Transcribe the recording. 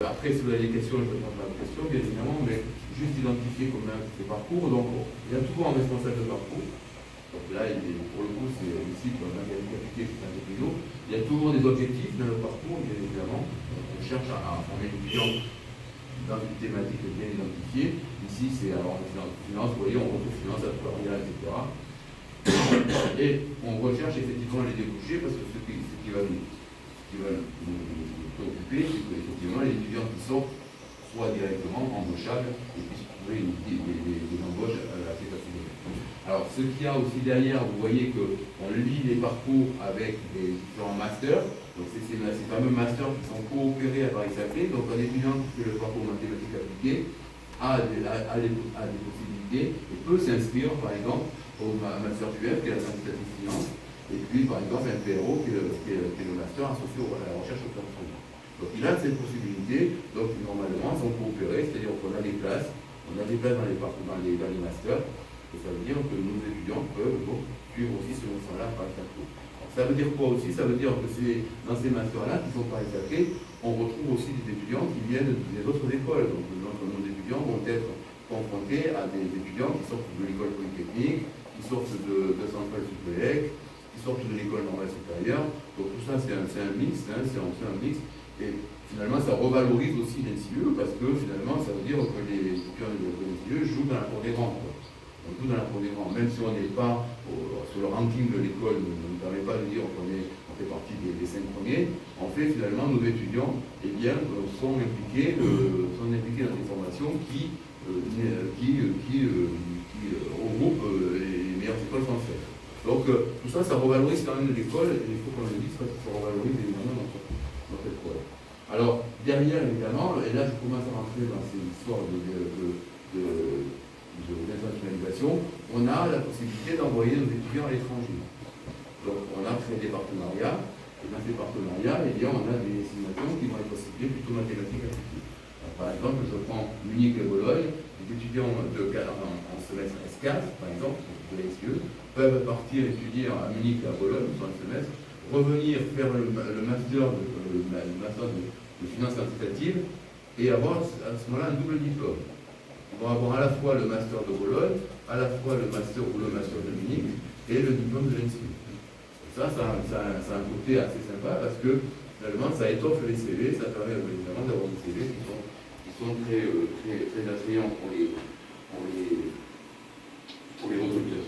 Après, si vous avez des questions, je vais répondre à vos questions, bien évidemment, mais juste identifier combien ces parcours. Donc, il y a toujours un responsable de parcours. Donc là, pour le coup, c'est ici, pour la mécanique appliquée, c'est un peu plus lourd. Il y a toujours des objectifs dans le parcours, bien évidemment. On cherche à former l'étudiant dans une thématique bien identifiée. Ici, c'est alors finance, vous voyez, on retrouve finance, entrepreneuriat, etc. Et on recherche effectivement les débouchés parce que ce qui va nous préoccuper, c'est qu'effectivement, les étudiants qui sortent soient directement embauchables et puissent trouver des embauches assez facilement. Alors, ce qu'il y a aussi derrière, vous voyez qu'on lit les parcours avec des différents masters. Donc, c'est ces fameux masters qui sont coopérés à Paris-Saclay. Donc, un étudiant qui fait le parcours mathématiques appliquées a des possibilités et peut s'inscrire, par exemple, au master UF, qui est la quantitative finance, et puis, par exemple, un PRO, qui est le master associé à la recherche au plan. Donc, il a cette possibilité. Donc, normalement, ils sont coopérés, c'est-à-dire qu'on a des places, dans les parcours, dans les masters. Et ça veut dire que nos étudiants peuvent suivre aussi ce master-là par Paris-Saclay. Ça veut dire quoi aussi? Ça veut dire que c'est dans ces masters-là qui sont Paris-Saclay, on retrouve aussi des étudiants qui viennent des autres écoles. Donc nos étudiants vont être confrontés à des étudiants qui sortent de l'école polytechnique, qui sortent de Centrale Supélec, qui sortent de l'école normale supérieure. Donc tout ça, c'est un mix, c'est un mix. Et finalement, ça revalorise aussi l'NCE parce que finalement, ça veut dire que les étudiants de l'NCE jouent dans la cour des grands. On joue dans la cour des grands, même si on n'est pas sur le ranking de l'école, ne nous permet pas de dire qu'on fait partie des 5 premiers. En fait, finalement, nos étudiants sont impliqués dans des formations qui regroupent les meilleures écoles françaises. Donc, tout ça, ça revalorise quand même l'école, et il faut qu'on le dise, parce que ça revalorise évidemment notre école. Alors, derrière, évidemment, et là, je commence à rentrer dans ces histoires d'internationalisation, on a la possibilité d'envoyer nos étudiants à l'étranger. Donc, on a créé des partenariats, et dans ces partenariats, on a des destinations qui vont être ciblées plutôt mathématiques appliquées. Par exemple, je prends Munich et Bologne, les étudiants en semestre S4, par exemple, de l'ESCE, peuvent partir étudier à Munich et à Bologne sur un semestre, revenir faire le master de finance quantitative et avoir à ce moment-là un double diplôme. On va avoir à la fois le master de Bologne, à la fois le master de Munich et le diplôme de l'ENSCU. Ça a un côté assez sympa parce que finalement ça étoffe les CV, ça permet évidemment d'avoir des CV qui sont très attrayants pour les recruteurs.